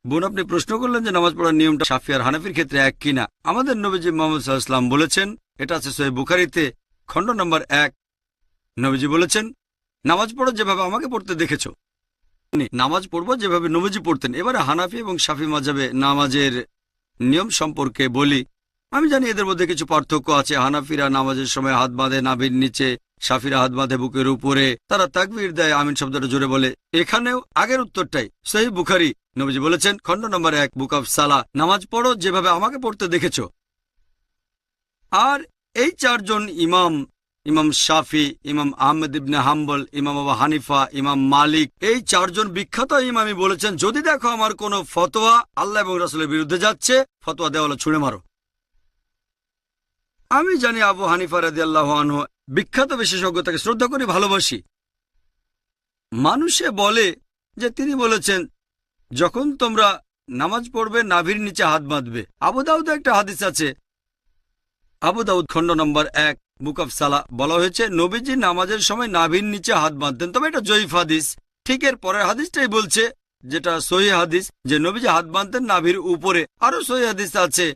বোন, আপনি প্রশ্ন করলেন যে নামাজ পড়ার নিয়মটা শাফি আর হানাফির ক্ষেত্রে এক কিনা। আমাদের নবীজি মুহাম্মদ সাল্লাল্লাহু আলাইহি ওয়াসাল্লাম বলেছেন, এটা আছে সহিহ বুখারীতে খণ্ড নম্বর 1, নবীজি বলেছেন, নামাজ পড়ো যেভাবে আমাকে পড়তে দেখেছো। নামাজ পড়বো যেভাবে নবীজি পড়তেন। এবারে হানাফি এবং শাফি মাযহাবে নামাজের নিয়ম সম্পর্কে বলি। আমি জানি এদের মধ্যে কিছু পার্থক্য আছে। হানাফিরা নামাজের সময় হাত বাঁধে নাভির নিচে, শাফিরা হাত বাঁধে বুকের উপরে, তারা তাকবীর দেয়, আমিন শব্দটা জোরে বলে। এখানেও আগের উত্তরটাই। সহিহ বুখারী, নবীজি বলেছেন খণ্ড নম্বর 1 বুক অফ সালাহ, নামাজ পড়ো যেভাবে আমাকে পড়তে দেখেছো। আর এই চারজন ইমাম, ইমাম শাফি, ইমাম আহমদ ইবনে হাম্বল, ইমাম আবু হানিফা, ইমাম মালিক, এই চারজন বিখ্যাত ইমামই বলেছেন, যদি দেখো আমার কোনো ফতোয়া আল্লাহ এবং রাসূলের বিরুদ্ধে যাচ্ছে, ফতোয়া দেওয়ালে ছুঁড়ে মারো। আমি জানি আবু হানিফা রাদিয়াল্লাহু আনহু বিখ্যাত বিশেষজ্ঞ, তাকে শ্রদ্ধা করি, ভালোবাসি। মানুষে বলে যে তিনি বলেছেন, যখন তোমরা নামাজ পড়বে নাভির নিচে হাত বাঁধবে। আবু দাউদে একটা হাদিস আছে, আবু দাউদ খণ্ড নম্বর 1 বুক অফ সালাহ, বলা হয়েছে নবীজি নামাজের সময় নাভির নিচে হাত বাঁধতেন। তবে এটা জয়ীফ হাদিস। ঠিক এর পরের হাদিসটাই বলছে, যেটা সহিহ হাদিস, যে নবীজি হাত বাঁধতেন নাভির উপরে। আরো সহিহ হাদিস আছে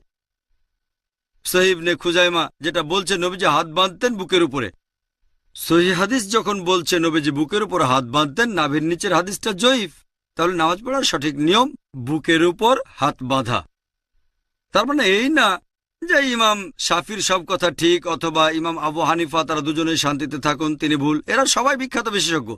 সহিহ ইবনে খুজাইমা, যেটা বলছে নবীজি হাত বাঁধতেন বুকের উপরে। সহিহ হাদিস যখন বলছে নবীজি বুকের উপর হাত বাঁধতেন, নাভির নিচের হাদিসটা জয়ীফ। তাহলে নামাজ পড়ার সঠিক নিয়ম বুকের উপর হাত বাঁধা। তার মানে এই না যে ইমাম শাফির সব কথা ঠিক, অথবা ইমাম আবু হানিফা, তারা দুজনেই শান্তিতে থাকুন, তিনি ভুল। এরা সবাই বিখ্যাত বিশেষজ্ঞ,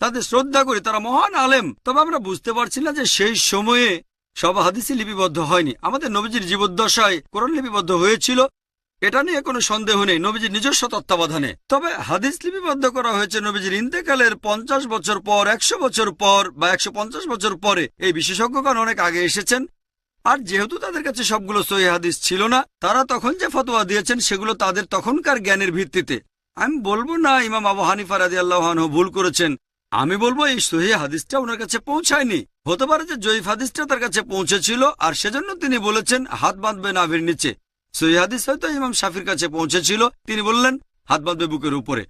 তাদের শ্রদ্ধা করি, তারা মহান আলেম। তবে আমরা বুঝতে পারছি না যে সেই সময়ে সব হাদিসই লিপিবদ্ধ হয়নি। আমাদের নবীজির জীবদ্দশায় কোরআন লিপিবদ্ধ হয়েছিল, এটা নিয়ে কোনো সন্দেহ নেই, নবীজির নিজস্ব তত্ত্বাবধানে। তবে হাদিস লিপিবদ্ধ করা হয়েছে নবীজির ইন্তেকালের 50 বছর পর, 100 বছর পর, বা 150 বছর পরে। এই বিশেষজ্ঞগণ অনেক আগে এসেছেন। আর যেহেতু তাদের কাছে সবগুলো সহিহ হাদিস ছিল না, তারা তখন যে ফতোয়া দিয়েছেন সেগুলো তাদের তখনকার জ্ঞানের ভিত্তিতে। আমি বলবো না ইমাম আবু হানিফা রাদিয়াল্লাহু আনহু ভুল করেছেন, আমি বলবো এই সহিহ হাদিসটা ওনার কাছে পৌঁছায়নি। হতে পারে যে জয়ীফ হাদিসটা তার কাছে পৌঁছেছিল, আর সেজন্য তিনি বলেছেন হাত বাঁধবে নাভির নিচে। সহিহ হাদিস হয়তো ইমাম শাফির কাছে পৌঁছেছিল, তিনি বললেন হাত বাঁধবে বুকের উপরে।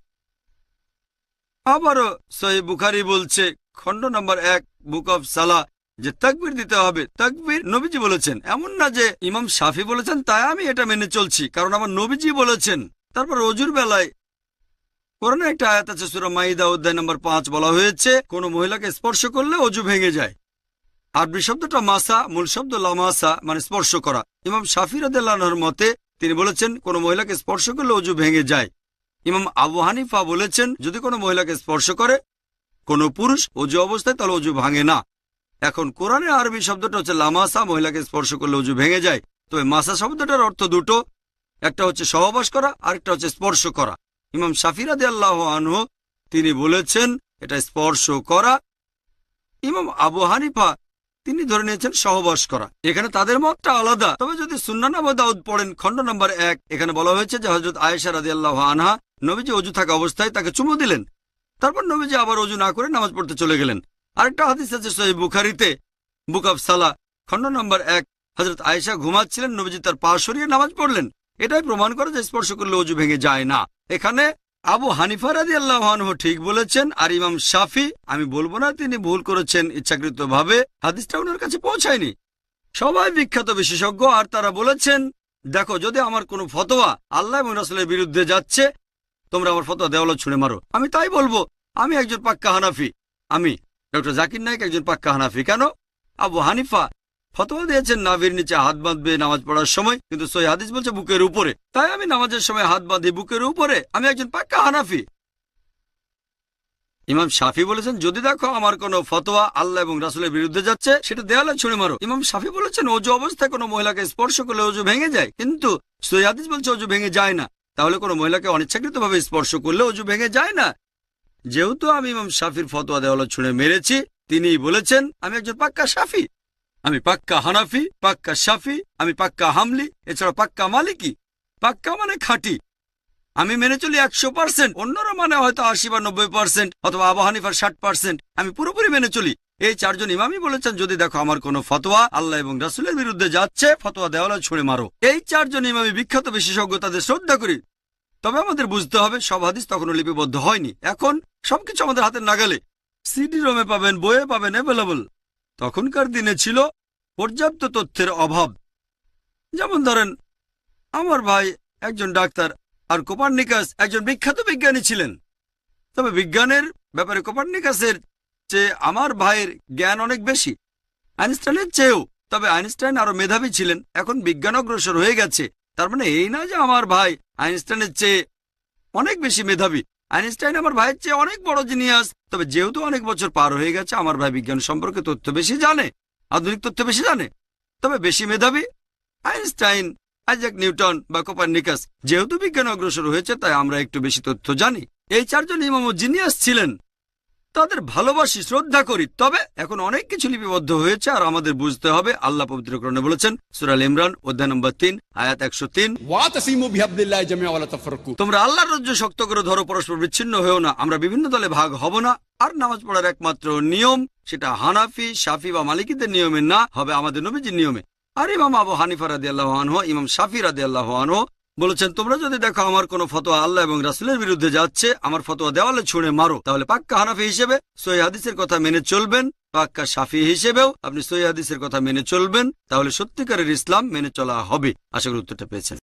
আবারও সহিহ বুখারী বলছে খণ্ড নম্বর 1 বুক অফ সালাহ, যে তাকবীর দিতে হবে। তাকবীর নবীজি বলেছেন, এমন না যে ইমাম শাফি বলেছেন তাই আমি এটা মেনে চলছি, কারণ আমার নবীজি বলেছেন। তারপর অজুর বেলায় কোরআনে একটা আয়াত আছে, সূরা মাইদা অধ্যায় নম্বর 5, বলা হয়েছে কোন মহিলাকে স্পর্শ করলে অজু ভেঙে যায়। আরবি শব্দটা মাসা, মূল শব্দ লামাসা, মানে স্পর্শ করা। ইমাম শাফি রাদিয়াল্লাহু আনহুর মতে তিনি বলেছেন কোন মহিলাকে স্পর্শ করলে অজু ভেঙে যায়। ইমাম আবু হানিফা বলেছেন যদি কোনো মহিলাকে স্পর্শ করে কোনো পুরুষ অজু অবস্থায়, তাহলে অজু ভাঙে না। এখন কোরআনে আরবি শব্দটা হচ্ছে লামাসা, মহিলাকে স্পর্শ করলে অজু ভেঙে যায়। তবে মাসা শব্দটার অর্থ দুটো, একটা হচ্ছে সহবাস করা, আরেকটা হচ্ছে স্পর্শ করা। ইমাম শাফি রাদিয়াল্লাহু আনহু তিনি বলেছেন এটা স্পর্শ করা। ইমাম আবু হানিফা তিনি ধরে নিয়েছেন সহবাস করা। এখানে তাদের মতটা আলাদা। তবে যদি সুন্নান আবু দাউদ পড়েন খণ্ড নম্বর 1, এখানে বলা হয়েছে যে হযরত আয়েশা রাদিয়াল্লাহু আনহা নবীজি অজু থাকা অবস্থায় তাকে চুমু দিলেন, তারপর নবীজি আবার অজু না করে নামাজ পড়তে চলে গেলেন। আরেকটা হাদিস আছে সহিহ বুখারীতে বুক অফ সালাহ খণ্ড নম্বর 1, হযরত আয়েশা ঘুমাচ্ছিলেন, নবীজি তার পা সরিয়ে নামাজ পড়লেন। এটাই প্রমাণ করে যে স্পর্শ করলে অজু ভেঙে যায় না। এখানে আবু হানিফা রাদিয়াল্লাহু আনহু ঠিক বলেছেন, আর ইমাম শাফি, আমি বলবো না তিনি ভুল করেছেন ইচ্ছাকৃতভাবে, হাদিসটা ওনার কাছে পৌঁছায়নি। সবাই বিখ্যাত বিশেষজ্ঞ, আর তারা বলেছেন দেখো যদি আমার কোনো ফতোয়া আল্লাহ এবং রাসূলের বিরুদ্ধে যাচ্ছে, তোমরা আমার ফতোয়া দেওয়ালে ছুঁড়ে মারো। আমি তাই বলবো, আমি একজন পাক্কা হানাফি। আমি ডক্টর জাকির নায়েক একজন পাক্কা হানাফি। কেন? আবু হানিফা ফতোয়া দিয়েছেন নাভির নিচে হাত বাঁধবে নামাজ পড়ার সময়, কিন্তু সহিহ হাদিস বলছে বুকের উপরে। তাই আমি নামাজের সময় হাত বাঁধি বুকের উপরে। আমি একজন পাক্কা হানাফি। ইমাম শাফি বলেছেন যদি দেখো আমার কোনো ফতোয়া আল্লাহ এবং রাসূলের বিরুদ্ধে যাচ্ছে, সেটা দেয়ালে ছুঁড়ে মারো। ইমাম শাফি বলেছেন অজু অবস্থায় কোনো মহিলাকে স্পর্শ করলে অজু ভেঙে যায়, কিন্তু সহিহ হাদিস বলছে অজু ভেঙে যায় না। তাহলে কোনো মহিলাকে অনিচ্ছাকৃতভাবে স্পর্শ করলে অজু ভেঙে যায় না। যেহেতু আমি ইমাম শাফির ফতোয়া দেওয়ালে ছুঁড়ে মেরেছি, তিনিই বলেছেন আমি একজন পাক্কা শাফি। আমি পাক্কা হানাফি, পাক্কা শাফি, আমি পাক্কা হামলি, এছাড়া পাক্কা মালিকি। পাক্কা মানে খাঁটি। আমি মেনে চলি 100%, অন্যরা মানে হয়তো 80 বা 90%, অথবা আবু হানিফার 60%। আমি পুরোপুরি মেনে চলি। এই চারজন ইমামই বলেছেন যদি দেখো আমার কোনো ফতোয়া আল্লাহ এবং রাসূলের বিরুদ্ধে যাচ্ছে, ফতোয়া দেওয়ালে ছুঁড়ে মারো। এই চারজন ইমামই বিখ্যাত বিশেষজ্ঞ, তাদের শ্রদ্ধা করি। তবে আমাদের বুঝতে হবে সব হাদিস তখনও লিপিবদ্ধ হয়নি। এখন সবকিছু আমাদের হাতের নাগালে, সিডি রোমে পাবেন, বইয়ে পাবেন, অ্যাভেলেবল। তখনকার দিনে ছিল পর্যাপ্ত তথ্যের অভাব। যেমন ধরেন, আমার ভাই একজন ডাক্তার আর কোপার্নিকাস একজন বিখ্যাত বিজ্ঞানী ছিলেন, তবে বিজ্ঞানের ব্যাপারে কোপার্নিকাসের চেয়ে আমার ভাইয়ের জ্ঞান অনেক বেশি, আইনস্টাইনের চেয়েও। তবে আইনস্টাইন আরো মেধাবী ছিলেন। এখন বিজ্ঞান অগ্রসর হয়ে গেছে, তার মানে এই না যে আমার ভাই আইনস্টাইনের চেয়ে অনেক বেশি মেধাবী। আইনস্টাইন আমার ভাইয়ের চেয়ে অনেক বড় জিনিয়াস। তবে যেহেতু অনেক বছর পার হয়ে গেছে, আমার ভাই বিজ্ঞান সম্পর্কে তথ্য বেশি জানে, আধুনিক তথ্য বেশি জানে। তবে বেশি মেধাবী আইনস্টাইন, আইজাক নিউটন বা কোপার্নিকাস। যেহেতু বিজ্ঞান অগ্রসর হয়েছে, তাই আমরা একটু বেশি তথ্য জানি। এই চারজন ইমামও জিনিয়াস ছিলেন, তাদের ভালোবাসি, শ্রদ্ধা করি। তবে এখন অনেক কিছু লিপিবদ্ধ হয়েছে, আর আমাদের বুঝতে হবে আল্লাহ পবিত্র কোরআনে বলেছেন, সূরা আল ইমরান অধ্যায় নম্বর 3 আয়াত 103, ওয়াতাসিমু বিহাবলিল্লাহি জামিআ ওয়া লা তাফাররাকু। তোমরা আল্লাহর রজ্জু শক্ত করে ধরো, পরস্পর বিচ্ছিন্ন হয়েও না। আমরা বিভিন্ন দলে ভাগ হব না। আর নামাজ পড়ার একমাত্র নিয়ম, সেটা হানাফি, শাফি বা মালিকিদের নিয়মে না, হবে আমাদের নবীজির নিয়মে। আর ইমাম আবু হানিফা রাদিয়াল্লাহু আনহু, ইমাম শাফি রাদিয়াল্লাহু আনহু বলেছেন, তোমরা যদি দেখো আমার কোনো ফতোয়া আল্লাহ এবং রাসূলের বিরুদ্ধে যাচ্ছে, আমার ফতোয়া দেওয়ালে ছুঁড়ে মারো। তাহলে পাক্কা হানাফি হিসেবে সহিহ হাদিসের কথা মেনে চলবেন, পাক্কা শাফি হিসেবেও আপনি সহিহ হাদিসের কথা মেনে চলবেন। তাহলে সত্যিকারের ইসলাম মেনে চলা হবে। আশা করি উত্তরটা পেয়েছেন।